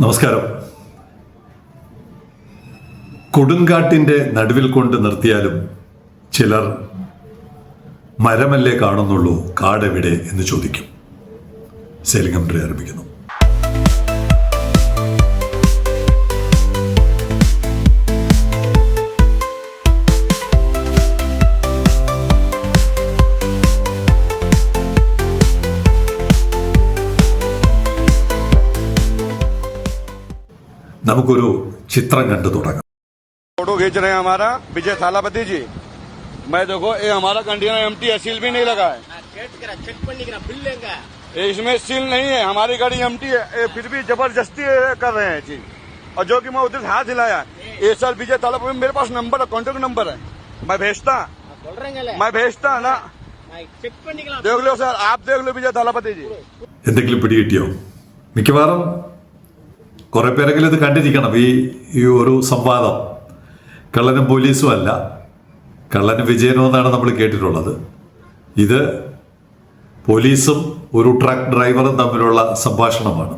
നമസ്കാരം. കൊടുങ്കാട്ടിൻ്റെ നടുവിൽ കൊണ്ട് നിർത്തിയാലും ചിലർ മരമല്ലേ കാണുന്നുള്ളൂ, കാടെവിടെ എന്ന് ചോദിക്കും. സെലിംഗം ആരംഭിക്കുന്നു. നമുക്കൊരു ചിത്രം കണ്ടു തുടങ്ങാം. फोटो खींच रहे हैं हमारा विजय थालापति जी। मैं देखो ये हमारा कंटेनर एम्प्टी है, सील भी नहीं लगा है। इसमें सील नहीं है, हमारी गाड़ी एम्प्टी है, फिर भी जबरदस्ती कर रहे हैं चीज। और जो कि मैं उधर से हाथ हिलाया, ये सर विजय थालापति मेरे पास नंबर है, कॉन्टेक्ट नंबर है, मैं भेजता ना। देख लो सर, आप देख लो विजय थालापति जी। എന്തെങ്കിലും പിടികിട്ടിയോ? മിക്കവാറും കുറെ പേരെങ്കിലും ഇത് കണ്ടിരിക്കണം. ഈ ഒരു സംവാദം കള്ളനും പോലീസും അല്ല, കള്ളനും വിജയനോ എന്നാണ് നമ്മൾ കേട്ടിട്ടുള്ളത്. ഇത് പോലീസും ഒരു ട്രക്ക് ഡ്രൈവറും തമ്മിലുള്ള സംഭാഷണമാണ്.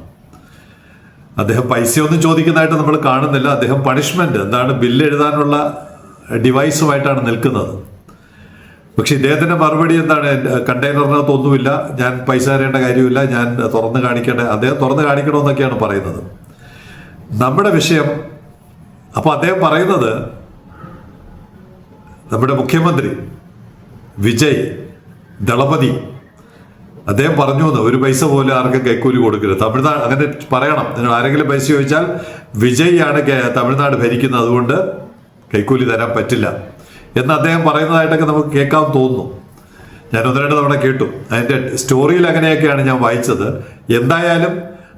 അദ്ദേഹം പൈസയൊന്നും ചോദിക്കുന്നതായിട്ട് നമ്മൾ കാണുന്നില്ല. അദ്ദേഹം പണിഷ്മെന്റ് എന്താണ്, ബില്ല് എഴുതാനുള്ള ഡിവൈസുമായിട്ടാണ് നിൽക്കുന്നത്. പക്ഷെ ഇദ്ദേഹത്തിന്റെ മറുപടി എന്താണ്, കണ്ടെയ്നറിനകത്തൊന്നുമില്ല, ഞാൻ പൈസ തരേണ്ട കാര്യമില്ല, ഞാൻ തുറന്ന് അദ്ദേഹം തുറന്ന് കാണിക്കണമെന്നൊക്കെയാണ് പറയുന്നത്. നമ്മുടെ വിഷയം അപ്പോൾ അദ്ദേഹം പറയുന്നത്, നമ്മുടെ മുഖ്യമന്ത്രി വിജയ് ദളപതി അദ്ദേഹം പറഞ്ഞു എന്ന് ഒരു പൈസ പോലും ആർക്കും കൈക്കൂലി കൊടുക്കരുത്. തമിഴ്നാട് അങ്ങനെ പറയണം, നിങ്ങൾ ആരെങ്കിലും പൈസ ചോദിച്ചാൽ വിജയ് ആണ് തമിഴ്നാട് ഭരിക്കുന്നത്, അതുകൊണ്ട് കൈക്കൂലി തരാൻ പറ്റില്ല എന്ന് അദ്ദേഹം പറയുന്നതായിട്ടൊക്കെ നമുക്ക് കേൾക്കാൻ തോന്നുന്നു. ഞാൻ ഒന്ന് രണ്ട് തവണ കേട്ടു. അതിൻ്റെ സ്റ്റോറിയിൽ അങ്ങനെയൊക്കെയാണ് ഞാൻ വായിച്ചത്. എന്തായാലും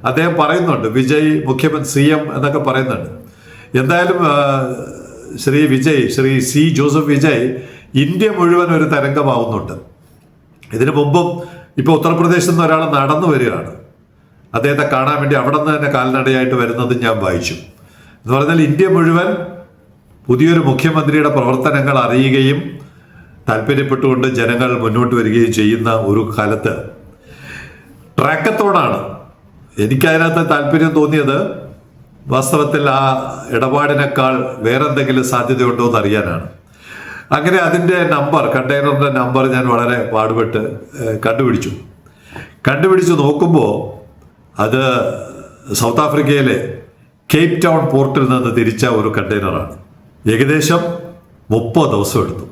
അദ്ദേഹം പറയുന്നുണ്ട്, വിജയ് മുഖ്യമന്ത്രി CM എന്നൊക്കെ പറയുന്നുണ്ട്. എന്തായാലും Shri C Joseph Vijay India മുഴുവൻ ഒരു തരംഗമാവുന്നുണ്ട്. ഇതിനു മുമ്പും ഇപ്പോൾ ഉത്തർപ്രദേശിൽ നിന്ന് ഒരാൾ നടന്നു വരികയാണ്, അദ്ദേഹത്തെ കാണാൻ വേണ്ടി അവിടെ നിന്ന് തന്നെ കാൽനടയായിട്ട് വരുന്നത് ഞാൻ വായിച്ചു. എന്ന് പറഞ്ഞാൽ ഇന്ത്യ മുഴുവൻ പുതിയൊരു മുഖ്യമന്ത്രിയുടെ പ്രവർത്തനങ്ങൾ അറിയുകയും താല്പര്യപ്പെട്ടുകൊണ്ട് ജനങ്ങൾ മുന്നോട്ട് വരികയും ചെയ്യുന്ന ഒരു കാലത്ത് ട്രാക്കത്തോടാണ് എനിക്കതിനകത്ത് താല്പര്യം തോന്നിയത്. വാസ്തവത്തിൽ ആ ഇടപാടിനേക്കാൾ വേറെന്തെങ്കിലും സാധ്യതയുണ്ടോ എന്ന് അറിയാനാണ്. അങ്ങനെ അതിൻ്റെ നമ്പർ, കണ്ടെയ്നറിൻ്റെ നമ്പർ ഞാൻ വളരെ പാടുപെട്ട് കണ്ടുപിടിച്ചു നോക്കുമ്പോൾ അത് സൗത്ത് ആഫ്രിക്കയിലെ കേപ്പ് ടൗൺ പോർട്ടിൽ നിന്ന് തിരിച്ച ഒരു കണ്ടെയ്നറാണ്. ഏകദേശം 30 ദിവസം എടുത്തു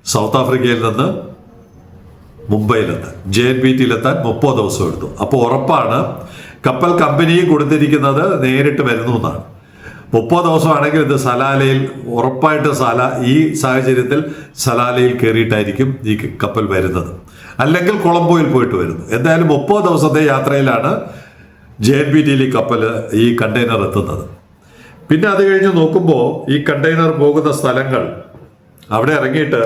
സൗത്ത് ആഫ്രിക്കയിൽ നിന്ന് മുംബൈയിലെത്താൻ, JNPTയിലെത്താൻ 30 ദിവസം എടുത്തു. അപ്പോൾ ഉറപ്പാണ് കപ്പൽ കമ്പനിയും കൊടുത്തിരിക്കുന്നത് നേരിട്ട് വരുന്നു എന്നാണ്. 30 ദിവസമാണെങ്കിൽ ഇത് സലാലയിൽ ഉറപ്പായിട്ട് ഈ സാഹചര്യത്തിൽ സലാലയിൽ കയറിയിട്ടായിരിക്കും ഈ കപ്പൽ വരുന്നത്, അല്ലെങ്കിൽ കൊളംബോയിൽ പോയിട്ട് വരുന്നു. എന്തായാലും 30 ദിവസത്തെ യാത്രയിലാണ് JNPTയിൽ ഈ കണ്ടെയ്നർ എത്തുന്നത്. പിന്നെ അത് കഴിഞ്ഞ് നോക്കുമ്പോൾ ഈ കണ്ടെയ്നർ പോകുന്ന സ്ഥലങ്ങൾ, അവിടെ ഇറങ്ങിയിട്ട്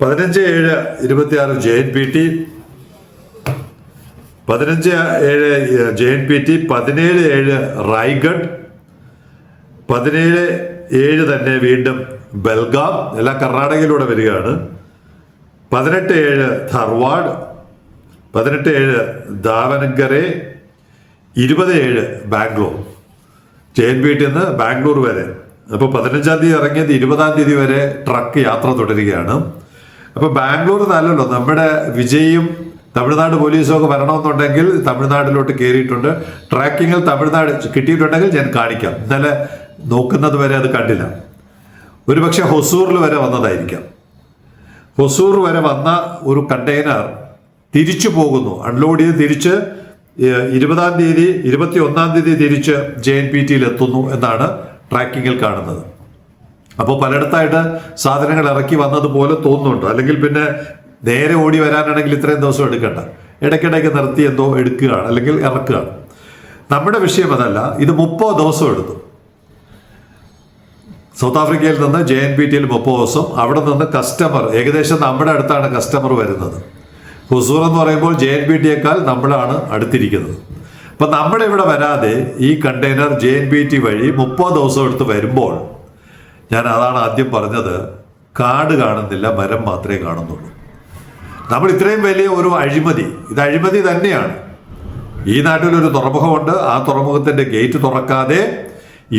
15/7/26 JNPT, 15/7 JNPT, 17/7 റായ്ഗഡ്, 17/7 തന്നെ വീണ്ടും ബെൽഗാം, എല്ലാം കർണാടകയിലൂടെ വരികയാണ്, 18/7 ധാർവാഡ്, 18/7 ദാവനഗരെ, 20/7 ബാംഗ്ലൂർ. JNPT നിന്ന് ബാംഗ്ലൂർ വരെ. അപ്പോൾ 15-ാം തീയതി ഇറങ്ങിയത് 20-ാം തീയതി വരെ ട്രക്ക് യാത്ര തുടരുകയാണ്. അപ്പോൾ ബാംഗ്ലൂർ നല്ലല്ലോ, നമ്മുടെ വിജയും തമിഴ്നാട് പോലീസും ഒക്കെ വരണമെന്നുണ്ടെങ്കിൽ തമിഴ്നാട്ടിലോട്ട് കയറിയിട്ടുണ്ട്. ട്രാക്കിങ്ങിൽ തമിഴ്നാട് കിട്ടിയിട്ടുണ്ടെങ്കിൽ ഞാൻ കാണിക്കാം. ഇന്നലെ നോക്കുന്നത് വരെ അത് കണ്ടില്ല. ഒരുപക്ഷെ ഹൊസൂറിൽ വരെ വന്നതായിരിക്കാം. ഹൊസൂർ വരെ വന്ന ഒരു കണ്ടെയ്നർ തിരിച്ചു പോകുന്നു, അൺലോഡ് ചെയ്ത് തിരിച്ച് 20-ാം തീയതി 21-ാം തീയതി തിരിച്ച് JNPTയിൽ എത്തുന്നു എന്നാണ് ട്രാക്കിങ്ങിൽ കാണുന്നത്. അപ്പോൾ പലയിടത്തായിട്ട് സാധനങ്ങൾ ഇറക്കി വന്നതുപോലെ തോന്നുന്നുണ്ട്. അല്ലെങ്കിൽ പിന്നെ നേരെ ഓടി വരാനാണെങ്കിൽ ഇത്രയും ദിവസം എടുക്കണ്ട, ഇടയ്ക്കിടയ്ക്ക് നിർത്തി എന്തോ എടുക്കുകയാണ് അല്ലെങ്കിൽ ഇറക്കുകയാണ്. നമ്മുടെ വിഷയം അതല്ല. ഇത് 30 ദിവസം എടുത്തു. സൗത്ത് ആഫ്രിക്കയിൽ നിന്ന് JNPTയിൽ 30 ദിവസം, അവിടെ നിന്ന് കസ്റ്റമർ ഏകദേശം നമ്മുടെ അടുത്താണ് കസ്റ്റമർ വരുന്നത്. ഹുസൂർ എന്ന് പറയുമ്പോൾ JNPTയേക്കാൾ നമ്മളാണ് അടുത്തിരിക്കുന്നത്. അപ്പം നമ്മുടെ ഇവിടെ വരാതെ ഈ കണ്ടെയ്നർ JNPT വഴി 30 ദിവസം എടുത്ത് വരുമ്പോൾ, ഞാൻ അതാണ് ആദ്യം പറഞ്ഞത്, കാട് കാണുന്നില്ല, മരം മാത്രമേ കാണുന്നുള്ളൂ. നമ്മൾ ഇത്രയും വലിയ ഒരു അഴിമതി, ഇത് അഴിമതി തന്നെയാണ്. ഈ നാട്ടിലൊരു തുറമുഖമുണ്ട്, ആ തുറമുഖത്തിൻ്റെ ഗേറ്റ് തുറക്കാതെ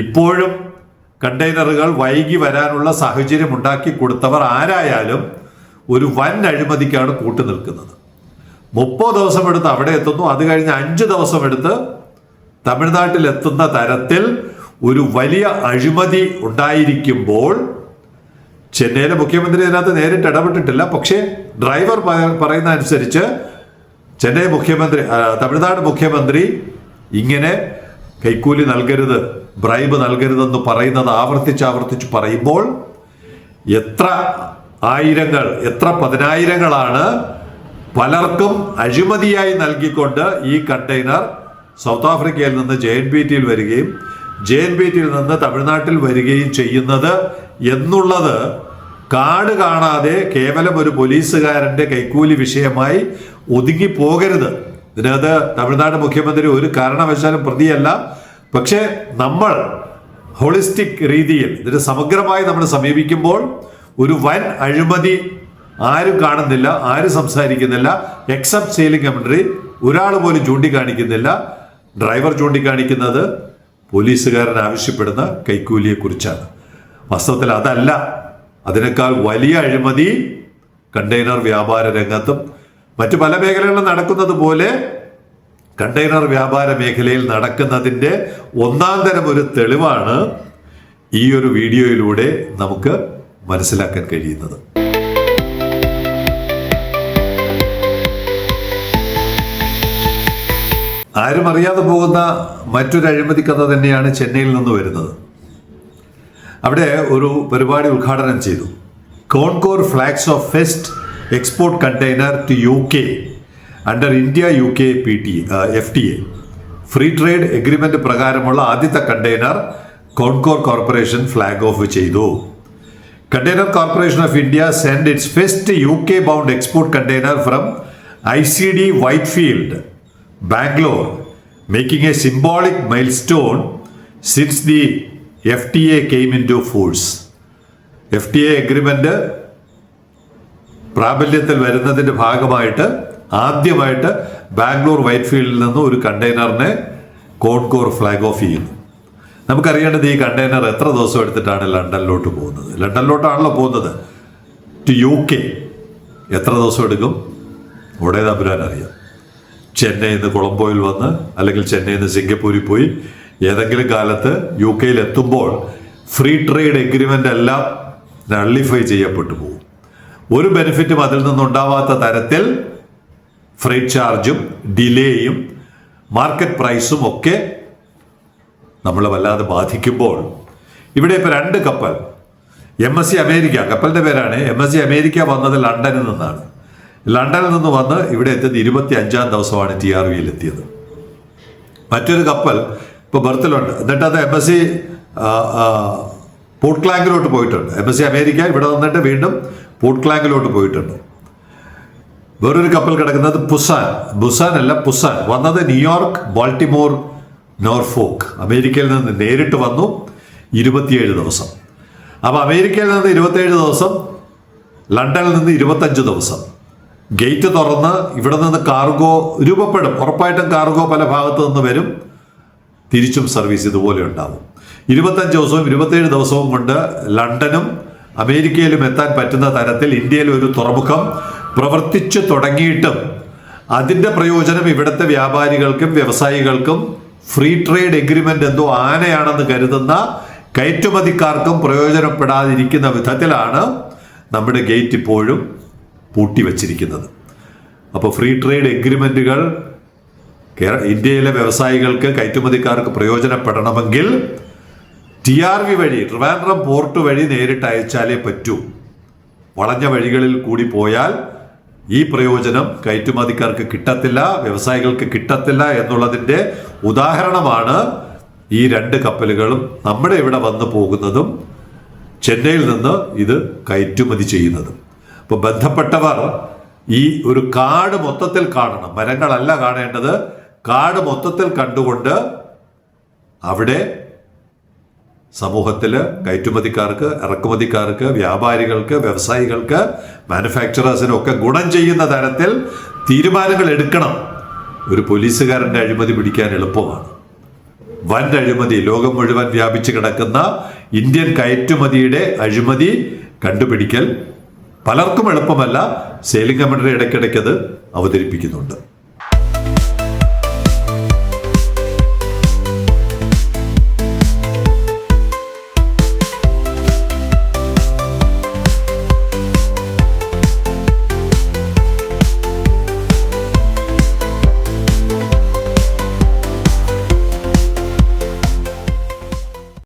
ഇപ്പോഴും കണ്ടെയ്നറുകൾ വൈകി വരാനുള്ള സാഹചര്യം ഉണ്ടാക്കി കൊടുത്തവർ ആരായാലും ഒരു വൻ അഴിമതിക്കാണ് കൂട്ടുനിൽക്കുന്നത്. 30 ദിവസം എടുത്ത് അവിടെ എത്തുന്നു, അത് കഴിഞ്ഞ് 5 ദിവസം എടുത്ത് തമിഴ്നാട്ടിൽ എത്തുന്ന തരത്തിൽ ഒരു വലിയ അഴിമതി ഉണ്ടായിരിക്കുമ്പോൾ ചെന്നൈയിലെ മുഖ്യമന്ത്രി ഇതിനകത്ത് നേരിട്ട് ഇടപെട്ടിട്ടില്ല. പക്ഷേ ഡ്രൈവർ പറയുന്ന അനുസരിച്ച് തമിഴ്നാട് മുഖ്യമന്ത്രി ഇങ്ങനെ കൈക്കൂലി നൽകരുത്, ബ്രൈബ് നൽകരുതെന്ന് പറയുന്നത് ആവർത്തിച്ച് പറയുമ്പോൾ എത്ര ആയിരങ്ങൾ, എത്ര പതിനായിരങ്ങളാണ് പലർക്കും അഴിമതിയായി നൽകിക്കൊണ്ട് ഈ കണ്ടെയ്നർ സൗത്ത് ആഫ്രിക്കയിൽ നിന്ന് JNPTയിൽ വരികയും JNPTയിൽ നിന്ന് തമിഴ്നാട്ടിൽ വരികയും ചെയ്യുന്നത് എന്നുള്ളത് കാട് കാണാതെ കേവലം ഒരു പോലീസുകാരൻ്റെ കൈക്കൂലി വിഷയമായി ഒതുങ്ങി പോകരുത്. ഇതിനകത്ത് തമിഴ്നാട് മുഖ്യമന്ത്രി ഒരു കാരണവശാലും പ്രതിയല്ല. പക്ഷേ നമ്മൾ ഹോളിസ്റ്റിക് രീതിയിൽ ഇതിന് സമഗ്രമായി നമ്മൾ സമീപിക്കുമ്പോൾ ഒരു വൻ അഴിമതി ആരും കാണുന്നില്ല, ആരും സംസാരിക്കുന്നില്ല. എക്സെപ്റ്റ് സെയിലിംഗ് കമന്ററി ഒരാൾ പോലും ചൂണ്ടിക്കാണിക്കുന്നില്ല. ഡ്രൈവർ ചൂണ്ടിക്കാണിക്കുന്നത് പോലീസുകാരൻ ആവശ്യപ്പെടുന്ന കൈക്കൂലിയെക്കുറിച്ചാണ്. വാസ്തവത്തിൽ അതല്ല, അതിനേക്കാൾ വലിയ അഴിമതി കണ്ടെയ്നർ വ്യാപാര രംഗത്തും മറ്റു പല മേഖലകളിലും നടക്കുന്നത് പോലെ കണ്ടെയ്നർ വ്യാപാര മേഖലയിൽ നടക്കുന്നതിൻ്റെ ഒന്നാം തരം ഒരു തെളിവാണ് ഈ ഒരു വീഡിയോയിലൂടെ നമുക്ക് മനസ്സിലാക്കാൻ കഴിയുന്നത്. ആരും അറിയാതെ പോകുന്ന മറ്റൊരു അഴിമതി കഥ തന്നെയാണ് ചെന്നൈയിൽ നിന്ന് വരുന്നത്. അവിടെ ഒരു പരിപാടി ഉദ്ഘാടനം ചെയ്തു. Concor flags off first export container to UK under India UK FTA free trade agreement പ്രകാരമുള്ള ആദ്യത്തെ container Concor corporation flag off ചെയ്തു. Container corporation of India send its first UK bound export container from ICD Whitefield Bangalore, making a symbolic milestone since the FTA came into force. FTA agreement പ്രാബല്യത്തിൽ വരുന്നതിൻ്റെ ഭാഗമായിട്ട് ആദ്യമായിട്ട് ബാംഗ്ലൂർ വൈറ്റ്ഫീൽഡിൽ നിന്ന് ഒരു കണ്ടെയ്നറിനെ Concor flag off ചെയ്യുന്നു. നമുക്കറിയേണ്ടത് ഈ container എത്ര ദിവസം എടുത്തിട്ടാണ് ലണ്ടനിലോട്ട് പോകുന്നത്. ലണ്ടനിലോട്ടാണല്ലോ പോകുന്നത്, ടു UK. എത്ര ദിവസം എടുക്കും? ഉടനെ തമ്പുരാൻ അറിയാം. ചെന്നൈയിൽ നിന്ന് കൊളംബോയിൽ വന്ന് അല്ലെങ്കിൽ ചെന്നൈയിൽ നിന്ന് സിംഗപ്പൂരിൽ പോയി ഏതെങ്കിലും കാലത്ത് UK എത്തുമ്പോൾ ഫ്രീ ട്രേഡ് എഗ്രിമെൻ്റ് എല്ലാം നള്ളിഫൈ ചെയ്യപ്പെട്ടു പോകും. ഒരു ബെനിഫിറ്റും അതിൽ നിന്നുണ്ടാവാത്ത തരത്തിൽ ഫ്രൈറ്റ് ചാർജും ഡിലേയും മാർക്കറ്റ് പ്രൈസും ഒക്കെ നമ്മളെ വല്ലാതെ ബാധിക്കുമ്പോൾ ഇവിടെ ഇപ്പോൾ 2 കപ്പൽ MSC അമേരിക്ക, കപ്പലിൻ്റെ പേരാണ് MSC അമേരിക്ക, വന്നത് ലണ്ടനിൽ നിന്നാണ്. ലണ്ടനിൽ നിന്ന് വന്ന് ഇവിടെ എത്തിയത് 25-ാം ദിവസമാണ് TRVയിൽ എത്തിയത്. മറ്റൊരു കപ്പൽ ഇപ്പോൾ ബർത്തിലുണ്ട്. എന്നിട്ട് അത് MSC പോർട്ട്ക്ലാങ്കിലോട്ട് പോയിട്ടുണ്ട്. MSC അമേരിക്ക ഇവിടെ വന്നിട്ട് വീണ്ടും പോർട്ട്ക്ലാങ്കിലോട്ട് പോയിട്ടുണ്ട്. വേറൊരു കപ്പൽ കിടക്കുന്നത് പുസാൻ വന്നത് ന്യൂയോർക്ക്, ബാൾട്ടിമോർ, നോർഫോക്ക്. അമേരിക്കയിൽ നിന്ന് നേരിട്ട് വന്നു 27 ദിവസം. അപ്പോൾ അമേരിക്കയിൽ നിന്ന് 27 ദിവസം, ലണ്ടനിൽ നിന്ന് 25 ദിവസം. ഗേറ്റ് തുറന്ന് ഇവിടെ നിന്ന് കാർഗോ രൂപപ്പെടും. ഉറപ്പായിട്ടും കാർഗോ പല ഭാഗത്തു നിന്ന് വരും. തിരിച്ചും സർവീസ് ഇതുപോലെ ഉണ്ടാവും. 25 ദിവസവും 27 ദിവസവും കൊണ്ട് ലണ്ടനും അമേരിക്കയിലും എത്താൻ പറ്റുന്ന തരത്തിൽ ഇന്ത്യയിൽ ഒരു തുറമുഖം പ്രവർത്തിച്ചു തുടങ്ങിയിട്ടും അതിൻ്റെ പ്രയോജനം ഇവിടുത്തെ വ്യാപാരികൾക്കും വ്യവസായികൾക്കും ഫ്രീ ട്രേഡ് എഗ്രിമെന്റ് എന്തോ ആനയാണെന്ന് കരുതുന്ന കയറ്റുമതിക്കാർക്കും പ്രയോജനപ്പെടാതിരിക്കുന്ന വിധത്തിലാണ് നമ്മുടെ ഗേറ്റ് ഇപ്പോഴും പൂട്ടിവച്ചിരിക്കുന്നത്. അപ്പോൾ ഫ്രീ ട്രേഡ് എഗ്രിമെന്റുകൾ ഇന്ത്യയിലെ വ്യവസായികൾക്ക്, കയറ്റുമതിക്കാർക്ക് പ്രയോജനപ്പെടണമെങ്കിൽ TRV വഴി, ട്രിവാൻഡ്രം പോർട്ട് വഴി നേരിട്ട് അയച്ചാലേ പറ്റൂ. വളഞ്ഞ വഴികളിൽ കൂടി പോയാൽ ഈ പ്രയോജനം കയറ്റുമതിക്കാർക്ക് കിട്ടത്തില്ല, വ്യവസായികൾക്ക് കിട്ടത്തില്ല എന്നുള്ളതിൻ്റെ ഉദാഹരണമാണ് ഈ 2 കപ്പലുകളും നമ്മുടെ ഇവിടെ വന്നു പോകുന്നതും ചെന്നൈയിൽ നിന്ന് ഇത് കയറ്റുമതി ചെയ്യുന്നതും. അപ്പോൾ ബന്ധപ്പെട്ടവർ ഈ ഒരു കാട് മൊത്തത്തിൽ കാണണം. മരങ്ങളല്ല കാണേണ്ടത്, കാട് മൊത്തത്തിൽ കണ്ടുകൊണ്ട് അവിടെ സമൂഹത്തിൽ കയറ്റുമതിക്കാർക്ക്, ഇറക്കുമതിക്കാർക്ക്, വ്യാപാരികൾക്ക്, വ്യവസായികൾക്ക്, മാനുഫാക്ചറേഴ്സിനും ഒക്കെ ഗുണം ചെയ്യുന്ന തരത്തിൽ തീരുമാനങ്ങൾ എടുക്കണം. ഒരു പോലീസുകാരൻ്റെ അഴിമതി പിടിക്കാൻ എളുപ്പമാണ്. വൻ അഴിമതി, ലോകം മുഴുവൻ വ്യാപിച്ചു കിടക്കുന്ന ഇന്ത്യൻ കയറ്റുമതിയുടെ അഴിമതി കണ്ടുപിടിക്കൽ പലർക്കും എളുപ്പമല്ല. സെയിലിംഗ് കമന്ററി ഇടയ്ക്കിടയ്ക്ക് അത് അവതരിപ്പിക്കുന്നുണ്ട്.